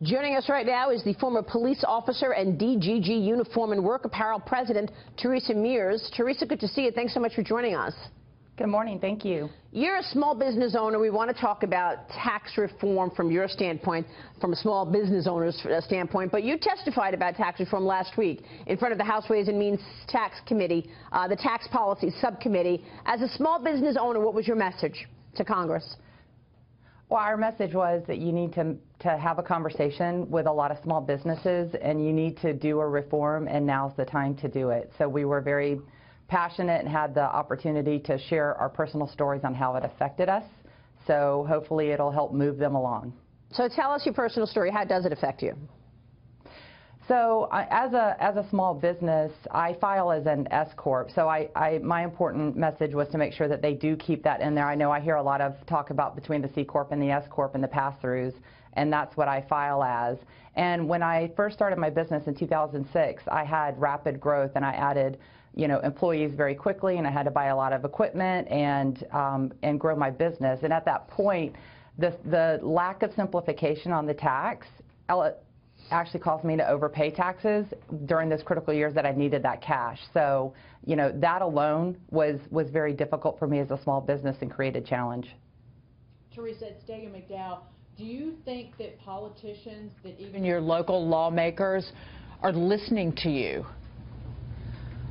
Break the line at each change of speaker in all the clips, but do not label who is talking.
Joining us right now is the former police officer and DGG Uniform and Work Apparel President, Teresa Meares. Teresa, good to see you. Thanks so much for joining us.
Good morning. Thank you.
You're a small business owner. We want to talk about tax reform from your standpoint, from a small business owner's standpoint. But you testified about tax reform last week in front of the House Ways and Means Tax Committee, the Tax Policy Subcommittee. As a small business owner, what was your message to Congress?
Well, our message was that you need to have a conversation with a lot of small businesses, and you need to do a reform, and now's the time to do it. So we were very passionate and had the opportunity to share our personal stories on how it affected us. So hopefully it'll help move them along.
So tell us your personal story. How does it affect you?
So as a small business, I file as an S Corp. So my important message was to make sure that they do keep that in there. I know I hear a lot of talk about between the C Corp and the S Corp and the pass-throughs, and that's what I file as. And when I first started my business in 2006, I had rapid growth, and I added employees very quickly, and I had to buy a lot of equipment and grow my business. And at that point, the lack of simplification on the tax actually caused me to overpay taxes during those critical years that I needed that cash. So, that alone was very difficult for me as a small business and created challenge.
Teresa, it's Dagan McDowell. Do you think that politicians, that even your local lawmakers, are listening to you?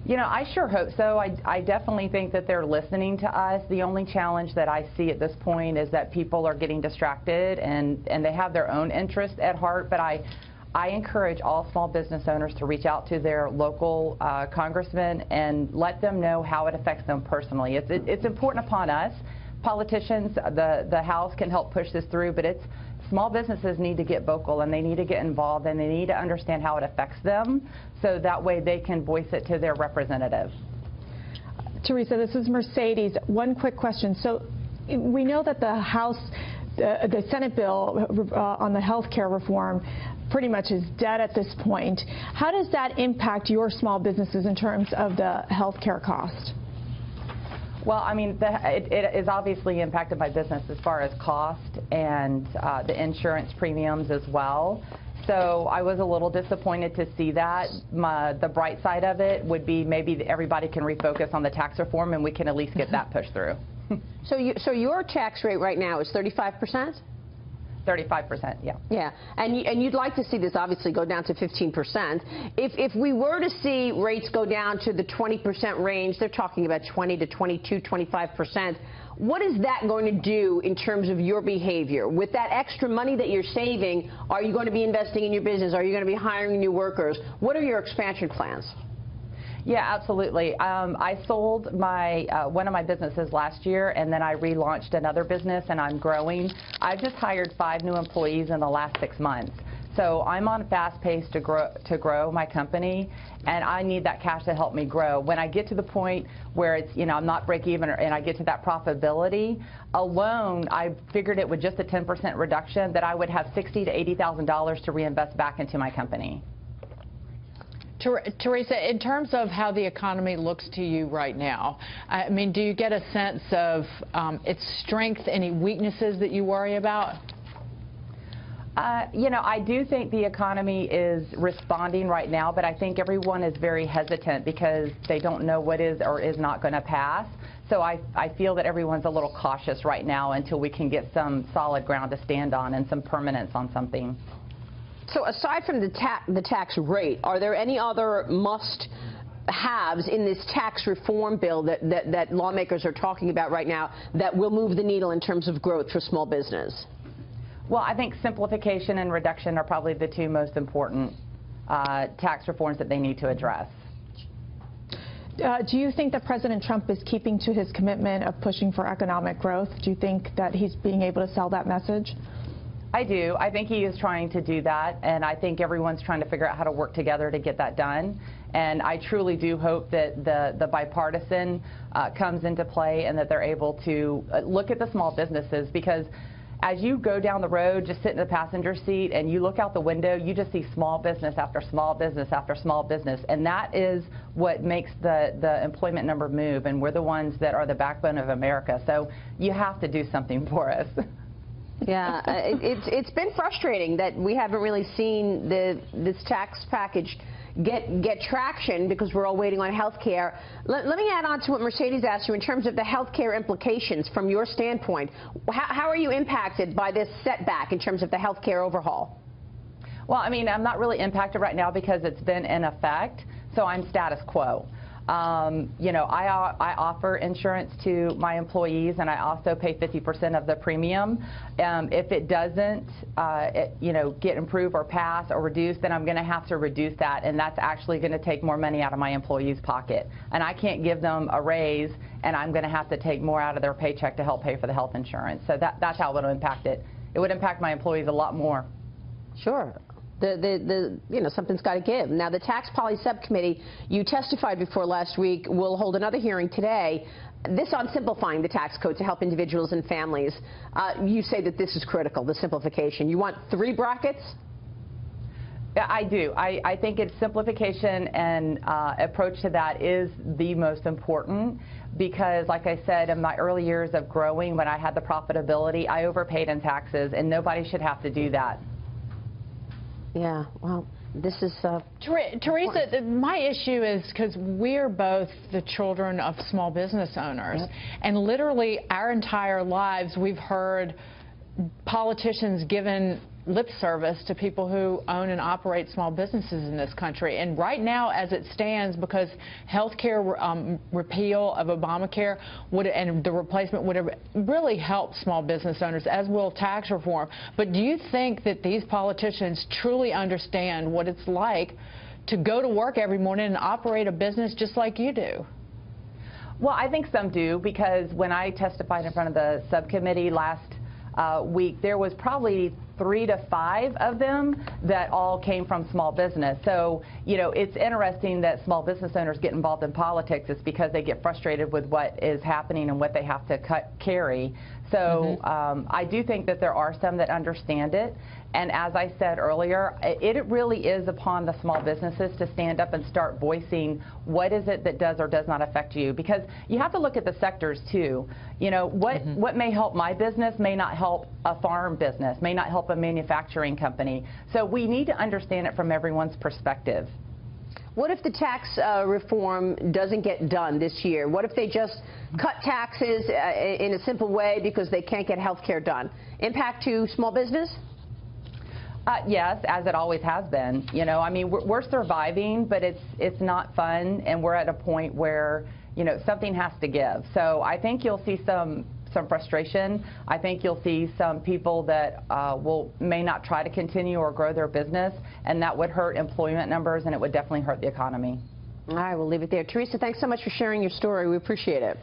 I sure hope so. I definitely think that they're listening to us. The only challenge that I see at this point is that people are getting distracted and they have their own interest at heart. But I encourage all small business owners to reach out to their local congressman and let them know how it affects them personally. It's important upon us. Politicians, the House can help push this through, but small businesses need to get vocal, and they need to get involved, and they need to understand how it affects them, so that way they can voice it to their representative.
Teresa, this is Mercedes. One quick question. So we know that the House, the Senate bill on the health care reform pretty much is dead at this point. How does that impact your small businesses in terms of the health care cost?
Well, I mean, it is obviously impacted by business as far as cost and the insurance premiums as well. So I was a little disappointed to see that. The bright side of it would be maybe everybody can refocus on the tax reform, and we can at least get that pushed through.
So your tax rate right now is 35%?
35%, yeah.
Yeah, and you'd like to see this obviously go down to 15%. If we were to see rates go down to the 20% range, they're talking about 20 to 22, 25%. What is that going to do in terms of your behavior? With that extra money that you're saving, are you going to be investing in your business? Are you going to be hiring new workers? What are your expansion plans?
Yeah, absolutely. I sold one of my businesses last year, and then I relaunched another business, and I'm growing. I've just hired 5 new employees in the last 6 months. So I'm on a fast pace to grow my company, and I need that cash to help me grow. When I get to the point where it's, I'm not break even, and I get to that profitability alone, I figured it with just a 10% reduction that I would have $60,000 to $80,000 to reinvest back into my company.
Teresa, in terms of how the economy looks to you right now, I mean, do you get a sense of its strength, any weaknesses that you worry about?
I do think the economy is responding right now, but I think everyone is very hesitant because they don't know what is or is not going to pass. So I feel that everyone's a little cautious right now until we can get some solid ground to stand on and some permanence on something.
So aside from the tax rate, are there any other must-haves in this tax reform bill that lawmakers are talking about right now that will move the needle in terms of growth for small business?
Well, I think simplification and reduction are probably the 2 most important tax reforms that they need to address.
Do you think that President Trump is keeping to his commitment of pushing for economic growth? Do you think that he's being able to sell that message?
I do. I think he is trying to do that, and I think everyone's trying to figure out how to work together to get that done. And I truly do hope that the bipartisan comes into play and that they're able to look at the small businesses, because as you go down the road, just sit in the passenger seat and you look out the window, you just see small business after small business after small business. And that is what makes the employment number move. And we're the ones that are the backbone of America. So you have to do something for us.
Yeah, it's been frustrating that we haven't really seen this tax package get traction because we're all waiting on health care. Let me add on to what Mercedes asked you in terms of the health care implications from your standpoint. How are you impacted by this setback in terms of the health care overhaul?
Well, I mean, I'm not really impacted right now because it's been in effect, so I'm status quo. You know, I offer insurance to my employees, and I also pay 50% of the premium. If it doesn't, you know, get improved or pass or reduce, then I'm going to have to reduce that, and that's actually going to take more money out of my employees' pocket. And I can't give them a raise, and I'm going to have to take more out of their paycheck to help pay for the health insurance. So that's how it would impact it. It would impact my employees a lot more.
Sure. You know, something's got to give. Now, the Tax Policy Subcommittee, you testified before last week, will hold another hearing today. This on simplifying the tax code to help individuals and families. You say that this is critical, the simplification. You want 3 brackets?
Yeah, I do. I think it's simplification and approach to that is the most important because, like I said, in my early years of growing, when I had the profitability, I overpaid in taxes, and nobody should have to do that.
Yeah, well, this is...
Teresa, my issue is because we're both the children of small business owners. Yep. And literally our entire lives we've heard politicians given lip service to people who own and operate small businesses in this country. And right now, as it stands, because health care repeal of Obamacare and the replacement would have really helped small business owners, as will tax reform. But do you think that these politicians truly understand what it's like to go to work every morning and operate a business just like you do?
Well, I think some do, because when I testified in front of the subcommittee last week, there was probably 3 to 5 of them that all came from small business. So, you know, it's interesting that small business owners get involved in politics. It's because they get frustrated with what is happening and what they have to carry. So I do think that there are some that understand it. And as I said earlier, it really is upon the small businesses to stand up and start voicing what is it that does or does not affect you. Because you have to look at the sectors too. You know, what may help my business may not help a farm business, may not help a manufacturing company. So we need to understand it from everyone's perspective.
What if the tax reform doesn't get done this year? What if they just cut taxes in a simple way because they can't get health care done? Impact to small business?
Yes, as it always has been. You know, I mean, we're surviving, but it's not fun, and we're at a point where, you know, something has to give. So I think you'll see some frustration. I think you'll see some people that may not try to continue or grow their business, and that would hurt employment numbers, and it would definitely hurt the economy.
All right, we'll leave it there. Teresa, thanks so much for sharing your story. We appreciate it.